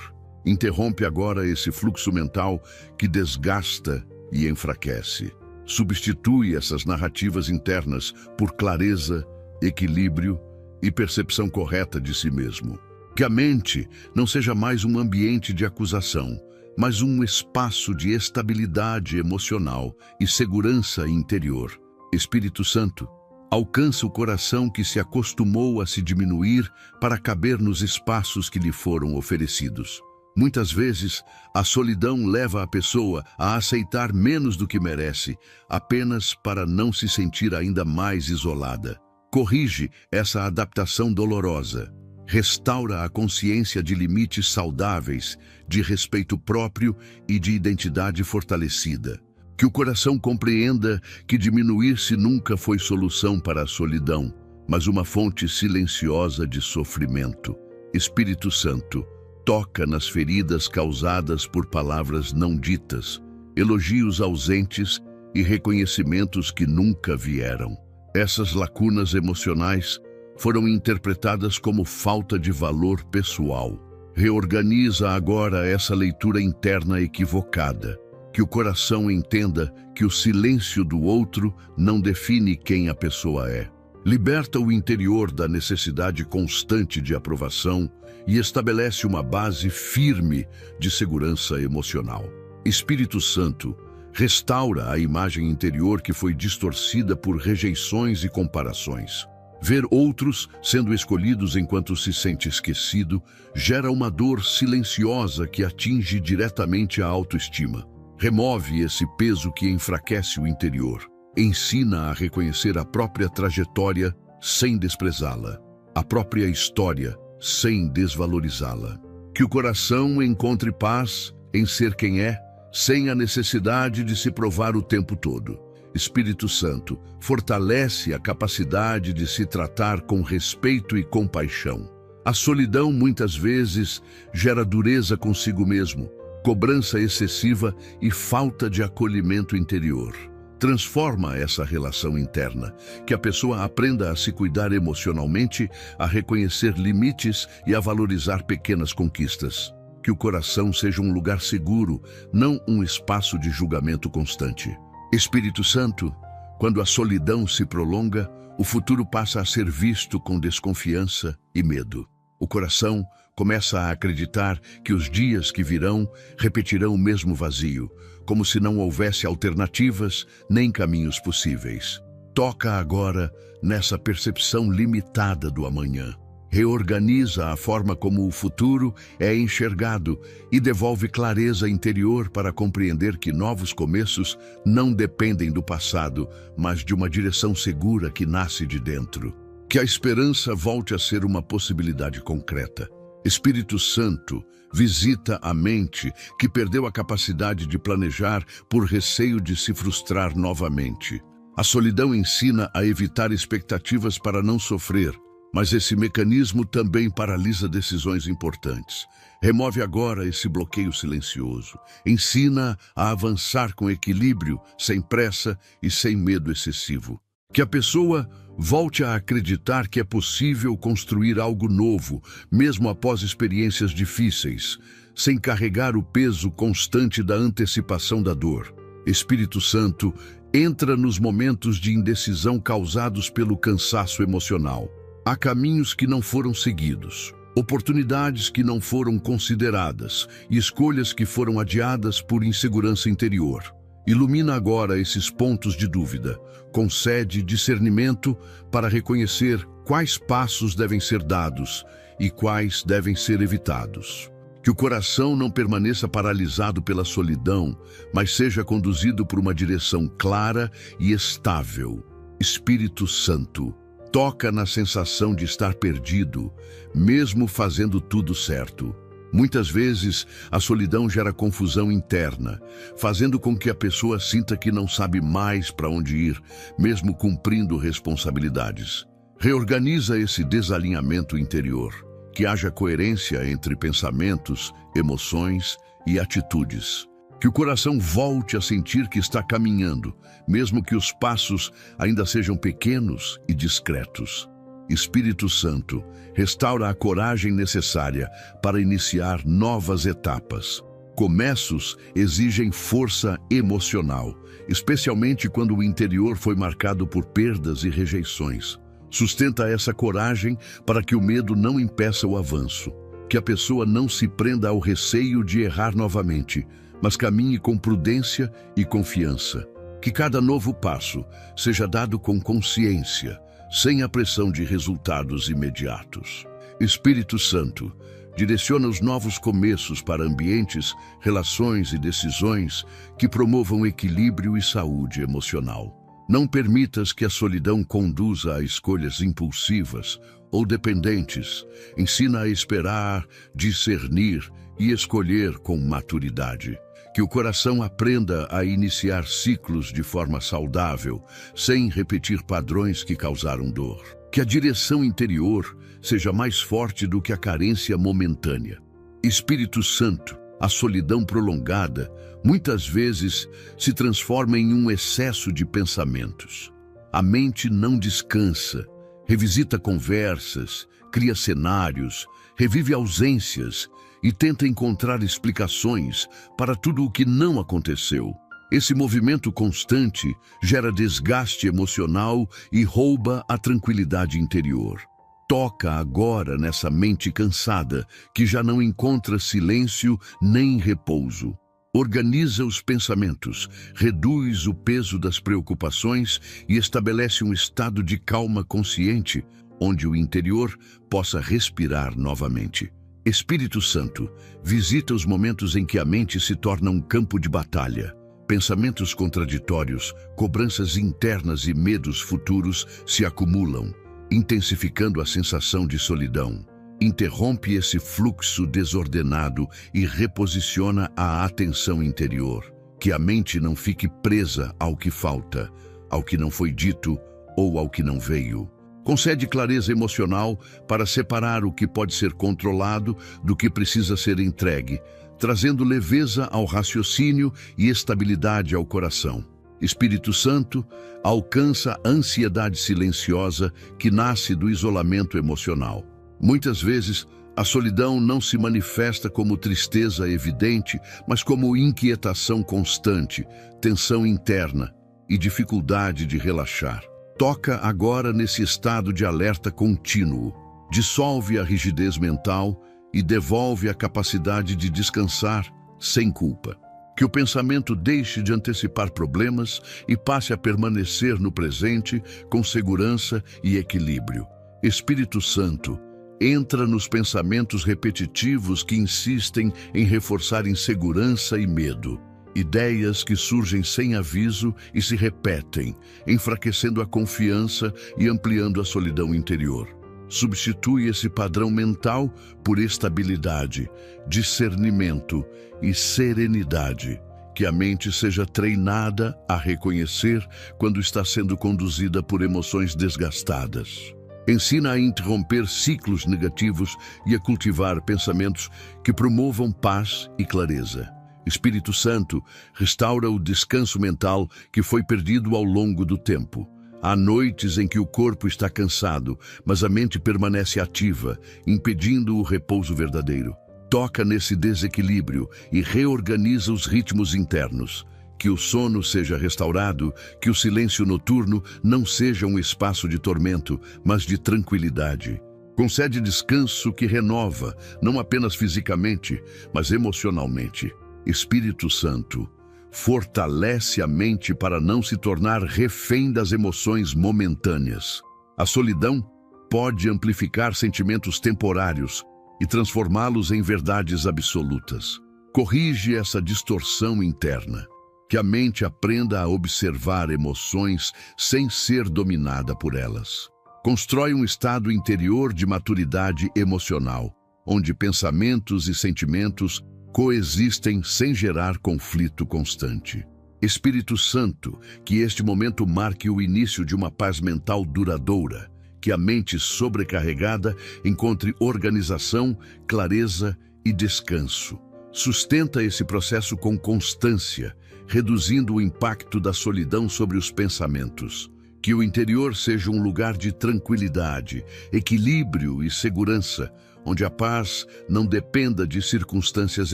Interrompe agora esse fluxo mental que desgasta e enfraquece. Substitui essas narrativas internas por clareza, equilíbrio e percepção correta de si mesmo. Que a mente não seja mais um ambiente de acusação, mas um espaço de estabilidade emocional e segurança interior. Espírito Santo, alcança o coração que se acostumou a se diminuir para caber nos espaços que lhe foram oferecidos. Muitas vezes, a solidão leva a pessoa a aceitar menos do que merece, apenas para não se sentir ainda mais isolada. Corrige essa adaptação dolorosa. Restaura a consciência de limites saudáveis, de respeito próprio e de identidade fortalecida. Que o coração compreenda que diminuir-se nunca foi solução para a solidão, mas uma fonte silenciosa de sofrimento. Espírito Santo, toca nas feridas causadas por palavras não ditas, elogios ausentes e reconhecimentos que nunca vieram. Essas lacunas emocionais foram interpretadas como falta de valor pessoal. Reorganiza agora essa leitura interna equivocada. Que o coração entenda que o silêncio do outro não define quem a pessoa é. Liberta o interior da necessidade constante de aprovação e estabelece uma base firme de segurança emocional. Espírito Santo, restaura a imagem interior que foi distorcida por rejeições e comparações. Ver outros sendo escolhidos enquanto se sente esquecido gera uma dor silenciosa que atinge diretamente a autoestima. Remove esse peso que enfraquece o interior. Ensina a reconhecer a própria trajetória sem desprezá-la, a própria história sem desvalorizá-la. Que o coração encontre paz em ser quem é, sem a necessidade de se provar o tempo todo. Espírito Santo, fortalece a capacidade de se tratar com respeito e compaixão. A solidão, muitas vezes, gera dureza consigo mesmo, cobrança excessiva e falta de acolhimento interior. Transforma essa relação interna, que a pessoa aprenda a se cuidar emocionalmente, a reconhecer limites e a valorizar pequenas conquistas. Que o coração seja um lugar seguro, não um espaço de julgamento constante. Espírito Santo, quando a solidão se prolonga, o futuro passa a ser visto com desconfiança e medo. O coração começa a acreditar que os dias que virão repetirão o mesmo vazio, como se não houvesse alternativas nem caminhos possíveis. Toca agora nessa percepção limitada do amanhã. Reorganiza a forma como o futuro é enxergado e devolve clareza interior para compreender que novos começos não dependem do passado, mas de uma direção segura que nasce de dentro. Que a esperança volte a ser uma possibilidade concreta. Espírito Santo, visita a mente que perdeu a capacidade de planejar por receio de se frustrar novamente. A solidão ensina a evitar expectativas para não sofrer, mas esse mecanismo também paralisa decisões importantes. Remove agora esse bloqueio silencioso. Ensina a avançar com equilíbrio, sem pressa e sem medo excessivo. Que a pessoa volte a acreditar que é possível construir algo novo, mesmo após experiências difíceis, sem carregar o peso constante da antecipação da dor. Espírito Santo, entra nos momentos de indecisão causados pelo cansaço emocional. Há caminhos que não foram seguidos, oportunidades que não foram consideradas e escolhas que foram adiadas por insegurança interior. Ilumina agora esses pontos de dúvida, concede discernimento para reconhecer quais passos devem ser dados e quais devem ser evitados. Que o coração não permaneça paralisado pela solidão, mas seja conduzido por uma direção clara e estável. Espírito Santo, toca na sensação de estar perdido, mesmo fazendo tudo certo. Muitas vezes, a solidão gera confusão interna, fazendo com que a pessoa sinta que não sabe mais para onde ir, mesmo cumprindo responsabilidades. Reorganiza esse desalinhamento interior, que haja coerência entre pensamentos, emoções e atitudes. Que o coração volte a sentir que está caminhando, mesmo que os passos ainda sejam pequenos e discretos. Espírito Santo, restaura a coragem necessária para iniciar novas etapas. Começos exigem força emocional, especialmente quando o interior foi marcado por perdas e rejeições. Sustenta essa coragem para que o medo não impeça o avanço, que a pessoa não se prenda ao receio de errar novamente, mas caminhe com prudência e confiança. Que cada novo passo seja dado com consciência, sem a pressão de resultados imediatos. Espírito Santo, direciona os novos começos para ambientes, relações e decisões que promovam equilíbrio e saúde emocional. Não permitas que a solidão conduza a escolhas impulsivas ou dependentes. Ensina a esperar, discernir e escolher com maturidade. Que o coração aprenda a iniciar ciclos de forma saudável, sem repetir padrões que causaram dor. Que a direção interior seja mais forte do que a carência momentânea. Espírito Santo, a solidão prolongada muitas vezes se transforma em um excesso de pensamentos. A mente não descansa, revisita conversas, cria cenários, revive ausências e tenta encontrar explicações para tudo o que não aconteceu. Esse movimento constante gera desgaste emocional e rouba a tranquilidade interior. Toca agora nessa mente cansada, que já não encontra silêncio nem repouso. Organiza os pensamentos, reduz o peso das preocupações e estabelece um estado de calma consciente, onde o interior possa respirar novamente. Espírito Santo, visita os momentos em que a mente se torna um campo de batalha. Pensamentos contraditórios, cobranças internas e medos futuros se acumulam, intensificando a sensação de solidão. Interrompe esse fluxo desordenado e reposiciona a atenção interior. que a mente não fique presa ao que falta, ao que não foi dito ou ao que não veio. Concede clareza emocional para separar o que pode ser controlado do que precisa ser entregue, trazendo leveza ao raciocínio e estabilidade ao coração. Espírito Santo alcança a ansiedade silenciosa que nasce do isolamento emocional. Muitas vezes, a solidão não se manifesta como tristeza evidente, mas como inquietação constante, tensão interna e dificuldade de relaxar. Toca agora nesse estado de alerta contínuo, dissolve a rigidez mental e devolve a capacidade de descansar sem culpa. Que o pensamento deixe de antecipar problemas e passe a permanecer no presente com segurança e equilíbrio. Espírito Santo, entra nos pensamentos repetitivos que insistem em reforçar insegurança e medo. Ideias que surgem sem aviso e se repetem, enfraquecendo a confiança e ampliando a solidão interior. Substitui esse padrão mental por estabilidade, discernimento e serenidade. Que a mente seja treinada a reconhecer quando está sendo conduzida por emoções desgastadas. Ensina a interromper ciclos negativos e a cultivar pensamentos que promovam paz e clareza. Espírito Santo, restaura o descanso mental que foi perdido ao longo do tempo. Há noites em que o corpo está cansado, mas a mente permanece ativa, impedindo o repouso verdadeiro. Toca nesse desequilíbrio e reorganiza os ritmos internos. Que o sono seja restaurado, que o silêncio noturno não seja um espaço de tormento, mas de tranquilidade. Concede descanso que renova, não apenas fisicamente, mas emocionalmente. Espírito Santo, fortalece a mente para não se tornar refém das emoções momentâneas. A solidão pode amplificar sentimentos temporários e transformá-los em verdades absolutas. Corrige essa distorção interna. Que a mente aprenda a observar emoções sem ser dominada por elas. Constrói um estado interior de maturidade emocional, onde pensamentos e sentimentos coexistem sem gerar conflito constante. Espírito Santo, que este momento marque o início de uma paz mental duradoura, que a mente sobrecarregada encontre organização, clareza e descanso. Sustenta esse processo com constância, reduzindo o impacto da solidão sobre os pensamentos. Que o interior seja um lugar de tranquilidade, equilíbrio e segurança, onde a paz não dependa de circunstâncias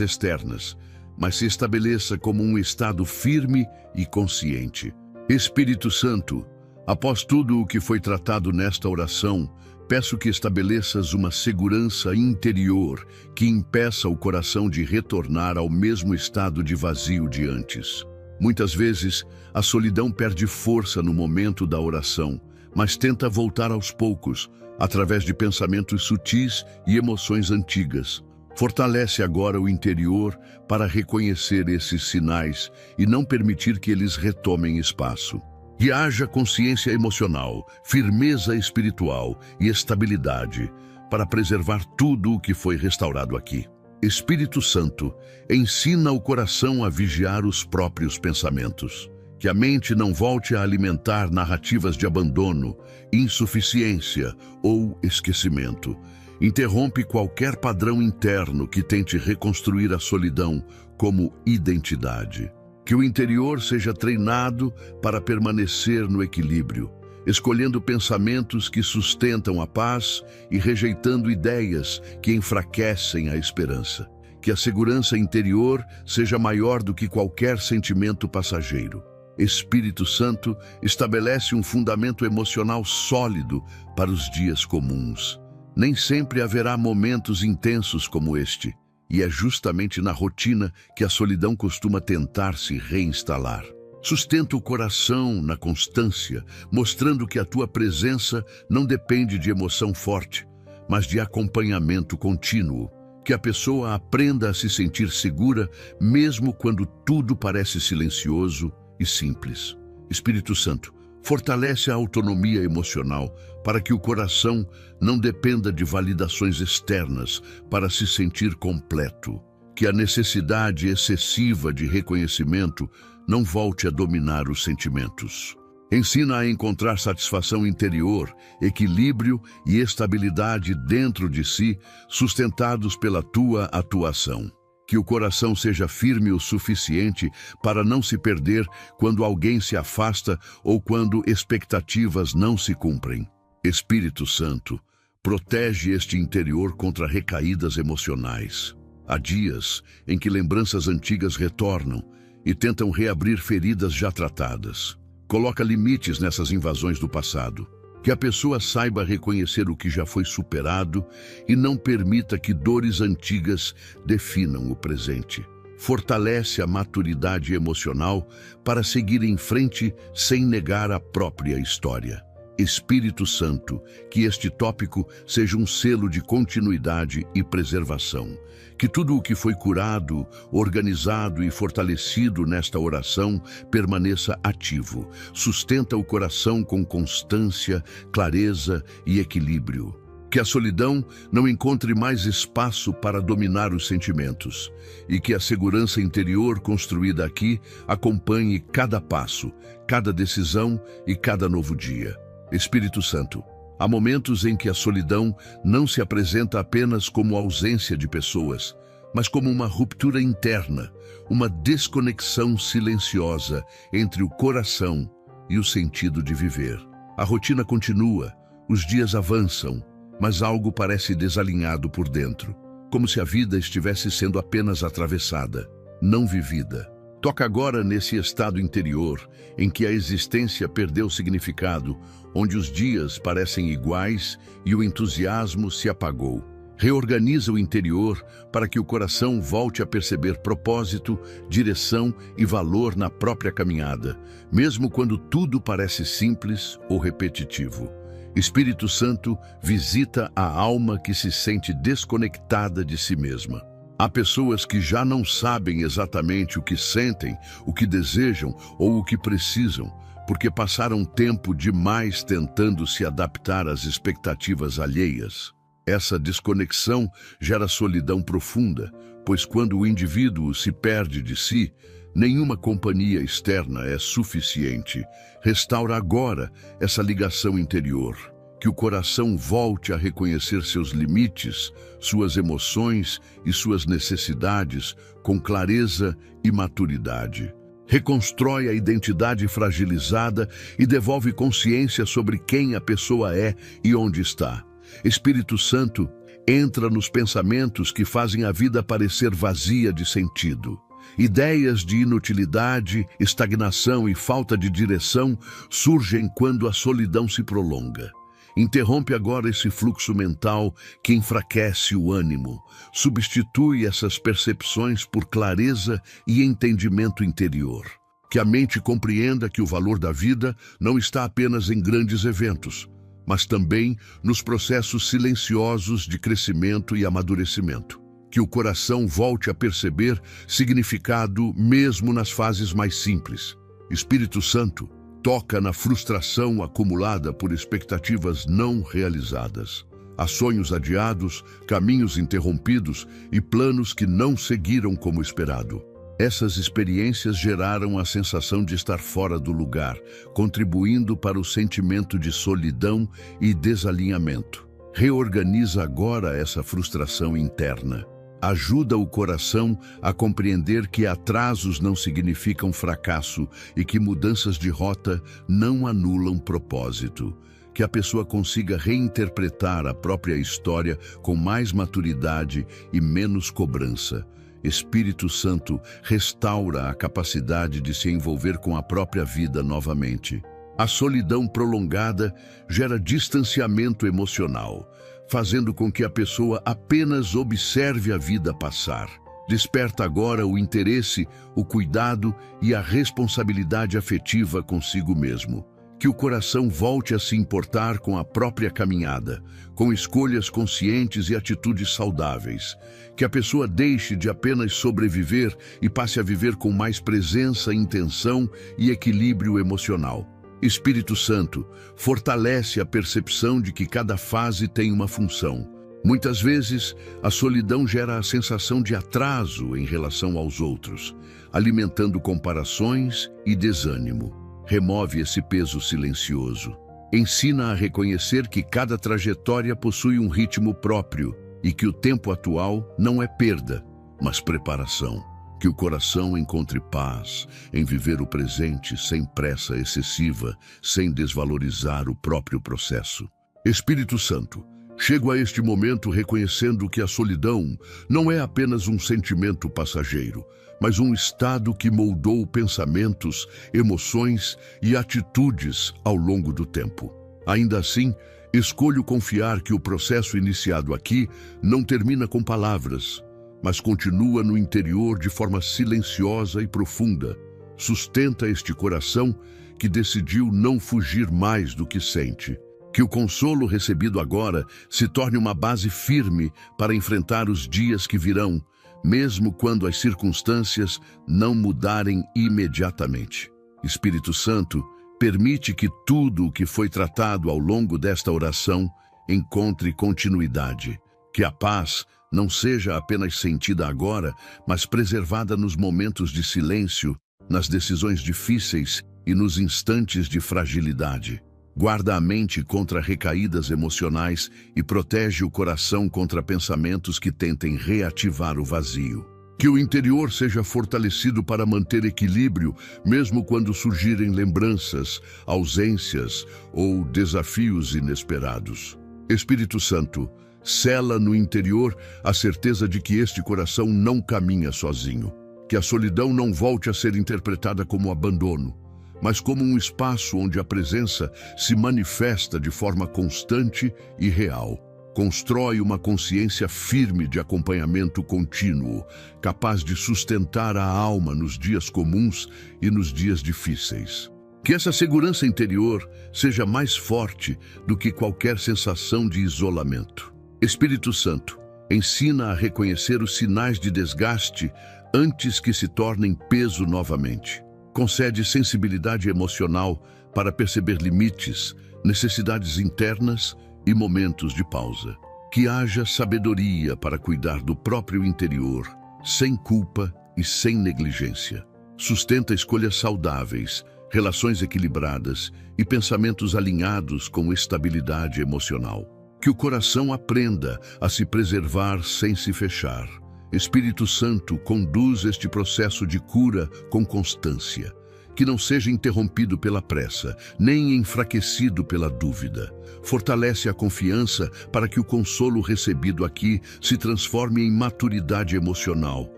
externas, mas se estabeleça como um estado firme e consciente. Espírito Santo, após tudo o que foi tratado nesta oração, peço que estabeleças uma segurança interior que impeça o coração de retornar ao mesmo estado de vazio de antes. Muitas vezes, a solidão perde força no momento da oração, mas tenta voltar aos poucos, através de pensamentos sutis e emoções antigas. Fortalece agora o interior para reconhecer esses sinais e não permitir que eles retomem espaço. Que haja consciência emocional, firmeza espiritual e estabilidade para preservar tudo o que foi restaurado aqui. Espírito Santo, ensina o coração a vigiar os próprios pensamentos. Que a mente não volte a alimentar narrativas de abandono, insuficiência ou esquecimento. Interrompe qualquer padrão interno que tente reconstruir a solidão como identidade. Que o interior seja treinado para permanecer no equilíbrio, escolhendo pensamentos que sustentam a paz e rejeitando ideias que enfraquecem a esperança. Que a segurança interior seja maior do que qualquer sentimento passageiro. Espírito Santo, estabelece um fundamento emocional sólido para os dias comuns. Nem sempre haverá momentos intensos como este, e é justamente na rotina que a solidão costuma tentar se reinstalar. Sustenta o coração na constância, mostrando que a tua presença não depende de emoção forte, mas de acompanhamento contínuo. Que a pessoa aprenda a se sentir segura, mesmo quando tudo parece silencioso e simples. Espírito Santo, fortalece a autonomia emocional para que o coração não dependa de validações externas para se sentir completo. que a necessidade excessiva de reconhecimento não volte a dominar os sentimentos. Ensina a encontrar satisfação interior, equilíbrio e estabilidade dentro de si, sustentados pela tua atuação. Que o coração seja firme o suficiente para não se perder quando alguém se afasta ou quando expectativas não se cumprem. Espírito Santo, protege este interior contra recaídas emocionais. Há dias em que lembranças antigas retornam e tentam reabrir feridas já tratadas. Coloca limites nessas invasões do passado. Que a pessoa saiba reconhecer o que já foi superado e não permita que dores antigas definam o presente. Fortalece a maturidade emocional para seguir em frente sem negar a própria história. Espírito Santo, que este tópico seja um selo de continuidade e preservação. Que tudo o que foi curado, organizado e fortalecido nesta oração permaneça ativo. Sustenta o coração com constância, clareza e equilíbrio. Que a solidão não encontre mais espaço para dominar os sentimentos e que a segurança interior construída aqui acompanhe cada passo, cada decisão e cada novo dia. Espírito Santo, há momentos em que a solidão não se apresenta apenas como ausência de pessoas, mas como uma ruptura interna, uma desconexão silenciosa entre o coração e o sentido de viver. A rotina continua, os dias avançam, mas algo parece desalinhado por dentro, como se a vida estivesse sendo apenas atravessada, não vivida. Toca agora nesse estado interior, em que a existência perdeu significado, onde os dias parecem iguais e o entusiasmo se apagou. Reorganiza o interior para que o coração volte a perceber propósito, direção e valor na própria caminhada, mesmo quando tudo parece simples ou repetitivo. Espírito Santo, visita a alma que se sente desconectada de si mesma. Há pessoas que já não sabem exatamente o que sentem, o que desejam ou o que precisam, porque passaram tempo demais tentando se adaptar às expectativas alheias. Essa desconexão gera solidão profunda, pois quando o indivíduo se perde de si, nenhuma companhia externa é suficiente. Restaura agora essa ligação interior. Que o coração volte a reconhecer seus limites, suas emoções e suas necessidades com clareza e maturidade. Reconstrói a identidade fragilizada e devolve consciência sobre quem a pessoa é e onde está. Espírito Santo, entra nos pensamentos que fazem a vida parecer vazia de sentido. Ideias de inutilidade, estagnação e falta de direção surgem quando a solidão se prolonga. Interrompe agora esse fluxo mental que enfraquece o ânimo. Substitui essas percepções por clareza e entendimento interior. Que a mente compreenda que o valor da vida não está apenas em grandes eventos, mas também nos processos silenciosos de crescimento e amadurecimento. Que o coração volte a perceber significado mesmo nas fases mais simples. Espírito Santo, toca na frustração acumulada por expectativas não realizadas. Há sonhos adiados, caminhos interrompidos e planos que não seguiram como esperado. Essas experiências geraram a sensação de estar fora do lugar, contribuindo para o sentimento de solidão e desalinhamento. Reorganiza agora essa frustração interna. Ajuda o coração a compreender que atrasos não significam fracasso e que mudanças de rota não anulam propósito. Que a pessoa consiga reinterpretar a própria história com mais maturidade e menos cobrança. Espírito Santo, restaura a capacidade de se envolver com a própria vida novamente. A solidão prolongada gera distanciamento emocional, fazendo com que a pessoa apenas observe a vida passar. Desperta agora o interesse, o cuidado e a responsabilidade afetiva consigo mesmo. Que o coração volte a se importar com a própria caminhada, com escolhas conscientes e atitudes saudáveis. Que a pessoa deixe de apenas sobreviver e passe a viver com mais presença, intenção e equilíbrio emocional. Espírito Santo, fortalece a percepção de que cada fase tem uma função. Muitas vezes, a solidão gera a sensação de atraso em relação aos outros, alimentando comparações e desânimo. Remove esse peso silencioso. Ensina a reconhecer que cada trajetória possui um ritmo próprio e que o tempo atual não é perda, mas preparação. Que o coração encontre paz em viver o presente sem pressa excessiva, sem desvalorizar o próprio processo. Espírito Santo, chego a este momento reconhecendo que a solidão não é apenas um sentimento passageiro, mas um estado que moldou pensamentos, emoções e atitudes ao longo do tempo. Ainda assim, escolho confiar que o processo iniciado aqui não termina com palavras, mas continua no interior de forma silenciosa e profunda. Sustenta este coração que decidiu não fugir mais do que sente. Que o consolo recebido agora se torne uma base firme para enfrentar os dias que virão, mesmo quando as circunstâncias não mudarem imediatamente. Espírito Santo, permite que tudo o que foi tratado ao longo desta oração encontre continuidade. Que a paz não seja apenas sentida agora, mas preservada nos momentos de silêncio, nas decisões difíceis e nos instantes de fragilidade. Guarda a mente contra recaídas emocionais e protege o coração contra pensamentos que tentem reativar o vazio. Que o interior seja fortalecido para manter equilíbrio, mesmo quando surgirem lembranças, ausências ou desafios inesperados. Espírito Santo, sela no interior a certeza de que este coração não caminha sozinho. Que a solidão não volte a ser interpretada como abandono, mas como um espaço onde a presença se manifesta de forma constante e real. Constrói uma consciência firme de acompanhamento contínuo, capaz de sustentar a alma nos dias comuns e nos dias difíceis. Que essa segurança interior seja mais forte do que qualquer sensação de isolamento. Espírito Santo, ensina a reconhecer os sinais de desgaste antes que se tornem peso novamente. Concede sensibilidade emocional para perceber limites, necessidades internas e momentos de pausa. Que haja sabedoria para cuidar do próprio interior, sem culpa e sem negligência. Sustenta escolhas saudáveis, relações equilibradas e pensamentos alinhados com estabilidade emocional. Que o coração aprenda a se preservar sem se fechar. Espírito Santo, conduz este processo de cura com constância. Que não seja interrompido pela pressa, nem enfraquecido pela dúvida. Fortalece a confiança para que o consolo recebido aqui se transforme em maturidade emocional,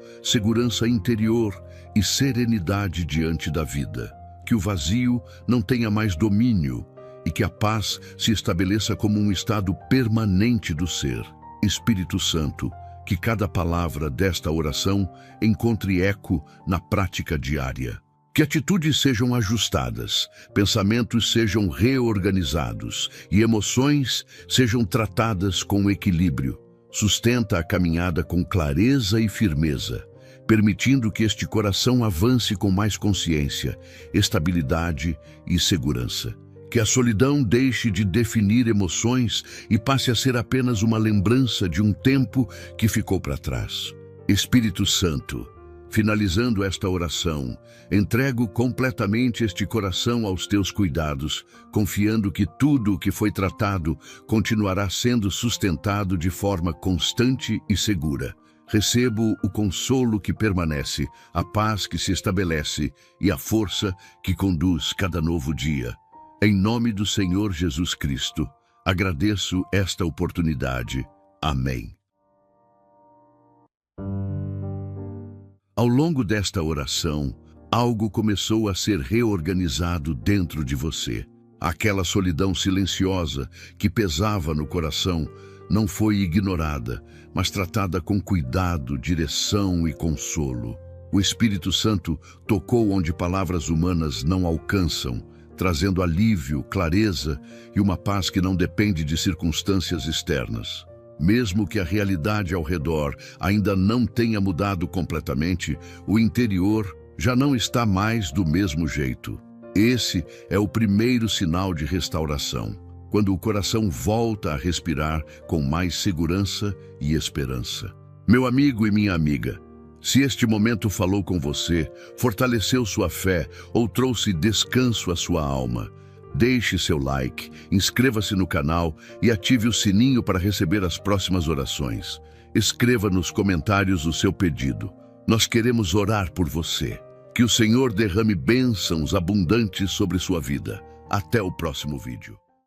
segurança interior e serenidade diante da vida. Que o vazio não tenha mais domínio e que a paz se estabeleça como um estado permanente do ser. Espírito Santo, que cada palavra desta oração encontre eco na prática diária. Que atitudes sejam ajustadas, pensamentos sejam reorganizados e emoções sejam tratadas com equilíbrio. Sustenta a caminhada com clareza e firmeza, permitindo que este coração avance com mais consciência, estabilidade e segurança. Que a solidão deixe de definir emoções e passe a ser apenas uma lembrança de um tempo que ficou para trás. Espírito Santo, finalizando esta oração, entrego completamente este coração aos teus cuidados, confiando que tudo o que foi tratado continuará sendo sustentado de forma constante e segura. Recebo o consolo que permanece, a paz que se estabelece e a força que conduz cada novo dia. Em nome do Senhor Jesus Cristo, agradeço esta oportunidade. Amém. Ao longo desta oração, algo começou a ser reorganizado dentro de você. Aquela solidão silenciosa que pesava no coração não foi ignorada, mas tratada com cuidado, direção e consolo. O Espírito Santo tocou onde palavras humanas não alcançam, trazendo alívio, clareza e uma paz que não depende de circunstâncias externas. Mesmo que a realidade ao redor ainda não tenha mudado completamente, o interior já não está mais do mesmo jeito. Esse é o primeiro sinal de restauração. quando o coração volta a respirar com mais segurança e esperança. Meu amigo e minha amiga, se este momento falou com você, fortaleceu sua fé ou trouxe descanso à sua alma, deixe seu like, inscreva-se no canal e ative o sininho para receber as próximas orações. Escreva nos comentários o seu pedido. Nós queremos orar por você. Que o Senhor derrame bênçãos abundantes sobre sua vida. Até o próximo vídeo.